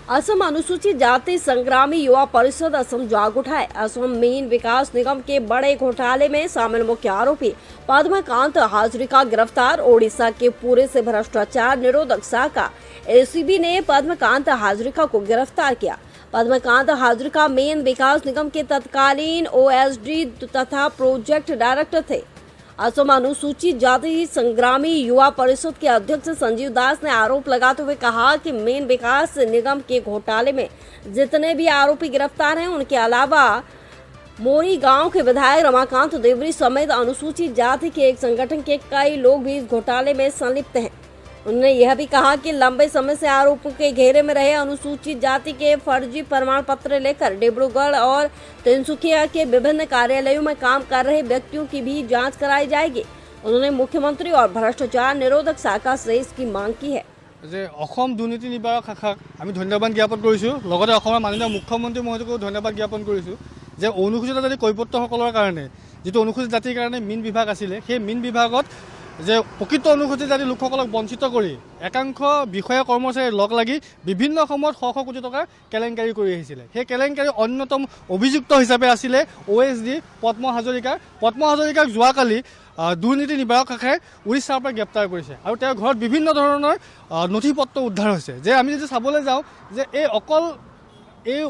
असम अनुसूचित जाति संग्रामी युवा परिषद असम जाग उठाए। असम मीन विकास निगम के बड़े घोटाले में शामिल मुख्य आरोपी पद्मकांत हाजरिका गिरफ्तार। ओडिशा के पुरी से भ्रष्टाचार निरोधक शाखा एसीबी ने पद्मकांत हाजरिका को गिरफ्तार किया। पद्मकांत हाजरिका मेन विकास निगम के तत्कालीन ओएसडी तथा प्रोजेक्ट डायरेक्टर थे। असम अनुसूचित जाति संग्रामी युवा परिषद के अध्यक्ष संजीव दास ने आरोप लगाते हुए कहा कि मेन विकास निगम के घोटाले में जितने भी आरोपी गिरफ्तार हैं, उनके अलावा मोरी गांव के विधायक रमाकांत देवरी समेत अनुसूचित जाति के एक संगठन के कई लोग भी इस घोटाले में संलिप्त हैं। उन्होंने यह भी कहा कि लंबे समय से आरोपों के घेरे में रहे अनुसूचित जाति के फर्जी प्रमाण पत्र लेकर डिब्रूगढ़ और तिनसुकिया के विभिन्न कार्यालयों में काम कर रहे व्यक्तियों की भी जांच कराई जाएगी। उन्होंने मुख्यमंत्री और भ्रष्टाचार निरोधक शाखा से इसकी मांग की है। दुर्नीति निवारक शाखाक आमी धन्यवाद ज्ञापन करिছোঁ। माननीय मुख्यमंत्री महोदयको धन्यवाद ज्ञापन करिছোঁ जे अनुसूचित जाति কৈপত্যসকলৰ কাৰণে যিটো অনুसूचित জাতিৰ কাৰণে মিন বিভাগ আছিলে, সেই মিন বিভাগত যে প্ৰকৃত অনুসূচিত জাতি লোকসকলক বঞ্চিত কৰি একাংশ বিষয়া কৰ্মচাৰীৰ লগ লাগি বিভিন্ন সময়ত শ শ কোটি টকাৰ কেলেংকাৰী কৰি আহিছিলে। সেই কেলেংকাৰী অন্যতম অভিযুক্ত হিচাপে আছিলে ওএছডি পদ্ম হাজৰিকাক যোৱাকালি দুৰ্নীতি নিবাৰক শাখাই উৰিষ্যাৰ পৰা গ্ৰেপ্তাৰ কৰিছে আৰু তেওঁৰ ঘৰত বিভিন্ন ধৰণৰ নথি পত্ৰ উদ্ধাৰ হৈছে। যে আমি যদি চাবলৈ যাওঁ যে এই অকল এই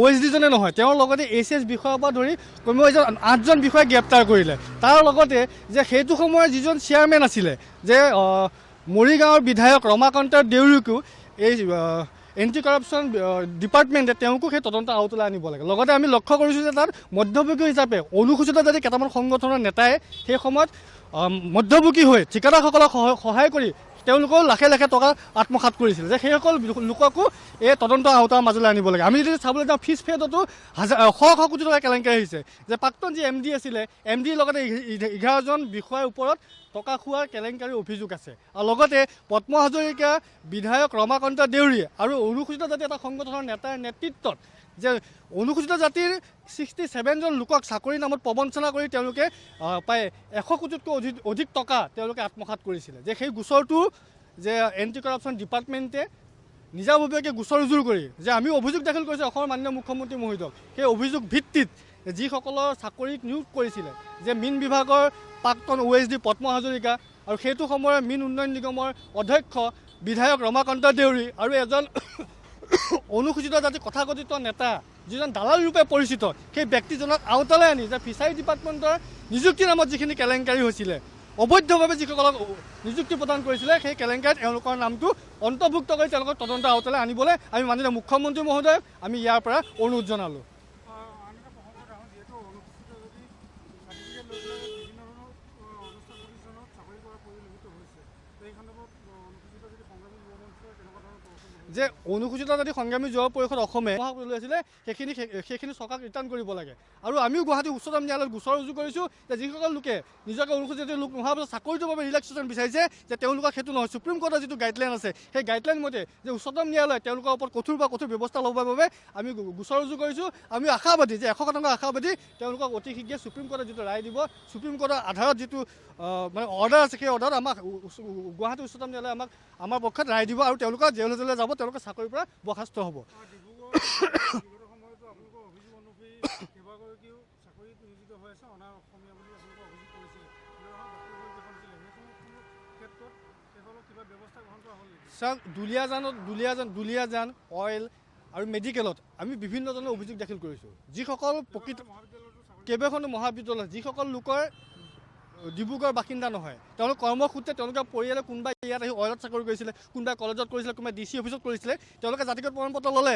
ওএছডিজনে নহয়, তেওঁৰ লগতে এচিএছ বিষয়াৰ পৰা ধৰি কমেও 8জন বিষয়াক গ্ৰেপ্তাৰ কৰিলে। তাৰ লগতে যে সেইটো সময়ৰ যিজন চেয়াৰমেন আছিলে যে মৰিগাঁৱৰ বিধায়ক ৰমাকান্ত দেউৰীকো এই এণ্টি কৰাপশ্যন ডিপাৰ্টমেণ্টে তেওঁকো সেই তদন্ত আওতালৈ আনিব লাগে। লগতে আমি লক্ষ্য কৰিছোঁ যে তাত মধ্যভোগী হিচাপে অনুসূচিত জাতি কেইটামান সংগঠনৰ নেতাই সেই সময়ত মধ্যভোগী হৈ ঠিকাদাৰসকলক সহায় কৰি তেওঁলোকেও লাখে লাখে টকা আত্মসাৎ কৰিছিল। যে সেইসকল লোককো এই তদন্ত আওতাৰ মাজলৈ আনিব লাগে। আমি যদি চাবলৈ যাওঁ ফিছ ফেডতো শ শ কোটি টকা কেলেংকাৰী হৈছে। যে প্ৰাক্তন যি এমডি আছিলে, এমডিৰ লগতে 11জন বিষয়াৰ ওপৰত টকা খোৱাৰ কেলেংকাৰীৰ অভিযোগ আছে। আৰু লগতে পদ্ম হাজৰিকা, বিধায়ক ৰমাকান্ত দেউৰী আৰু অনুসূচিত জাতি এটা সংগঠনৰ নেতাৰ নেতৃত্বত যে অনুসূচিত জাতিৰ 67জন লোকক চাকৰিৰ নামত প্ৰবঞ্চনা কৰি তেওঁলোকে প্ৰায় 100 কোটিতকৈ অধিক টকা তেওঁলোকে আত্মসাৎ কৰিছিলে। যে সেই গোচৰটো যে এণ্টি কৰাপশ্যন ডিপাৰ্টমেণ্টে নিজাববীয়াকৈ গোচৰ ৰুজু কৰি যে আমি অভিযোগ দাখিল কৰিছোঁ অসমৰ মাননীয় মুখ্যমন্ত্ৰী মহোদয়ক, সেই অভিযোগ ভিত্তিত যিসকলৰ চাকৰিত নিয়োগ কৰিছিলে যে মিন বিভাগৰ প্ৰাক্তন ওএছডি পদ্ম হাজৰিকা আৰু সেইটো সময়ৰ মিন উন্নয়ন নিগমৰ অধ্যক্ষ বিধায়ক ৰমাকান্ত দেউৰী আৰু এজন অনুসূচিত জাতি কথাকথিত নেতা যিজন দালাল ৰূপে পৰিচিত, সেই ব্যক্তিজনক আওতালৈ আনি যে ফিচাৰী ডিপাৰ্টমেণ্টৰ নিযুক্তিৰ নামত যিখিনি কেলেংকাৰী হৈছিলে, অবৈধভাৱে যিসকলক নিযুক্তি প্ৰদান কৰিছিলে, সেই কেলেংকাৰীত এওঁলোকৰ নামটো অন্তৰ্ভুক্ত কৰি তেওঁলোকক তদন্ত আওতালৈ আনিবলৈ আমি মাননীয় মুখ্যমন্ত্ৰী মহোদয়ক আমি ইয়াৰ পৰা অনুৰোধ জনালোঁ। যে অনুসূচিত জাতি সংগ্ৰামী যুৱ পৰিষদ অসমে লৈ আছিলে সেইখিনি চৰকাৰক ৰিটাৰ্ণ কৰিব লাগে। আৰু আমিও গুৱাহাটী উচ্চতম ন্যায়ালয়ত গোচৰ ৰুজু কৰিছোঁ যে যিসকল লোকে নিজকে অনুসূচিত জাতিৰ লোক নোহোৱাৰ পাছত চাকৰিটোৰ বাবে ৰিলেক্সেশ্যন বিচাৰিছে, যে তেওঁলোকক সেইটো নহয়। সুপ্ৰিম কোৰ্টৰ যিটো গাইডলাইন আছে, সেই গাইডলাইন মতে যে উচ্চতম ন্যায়ালয়ে তেওঁলোকৰ ওপৰত কঠোৰ ব্যৱস্থা ল'বৰ বাবে আমি গোচৰ ৰুজু কৰিছোঁ। আমি আশাবাদী যে 100% আশাবাদী তেওঁলোকক অতি শীঘ্ৰে সুপ্ৰিম কোৰ্টে যিটো ৰায় দিব, সুপ্ৰিম কোৰ্টৰ আধাৰত যিটো মানে অৰ্ডাৰ আছে, সেই অৰ্ডাৰত আমাক গুৱাহাটী উচ্চতম ন্যায়ালয়ে আমাৰ পক্ষত ৰায় দিব আৰু তেওঁলোকৰ জেললৈ যাব, তেওঁলোকে চাকৰিৰ পৰা বৰ্খাস্ত হ'ব। দুলীয়াজান অইল আৰু মেডিকেলত আমি বিভিন্ন ধৰণৰ অভিযোগ দাখিল কৰিছোঁ। যিসকল প্ৰকৃত কেইবাখনো মহাবিদ্যালয় যিসকল লোকৰ ডিব্ৰুগড়ৰ বাসিন্দা নহয়, তেওঁলোক কৰ্মসূত্ৰে তেওঁলোকৰ পৰিয়ালে কোনোবাই ইয়াত আহি অইলত চাকৰি কৰিছিলে, কোনোবাই কলেজত কৰিছিলে, কোনোবাই DC অফিচত কৰিছিলে, তেওঁলোকে জাতিগত প্ৰমাণ পত্ৰ ল'লে।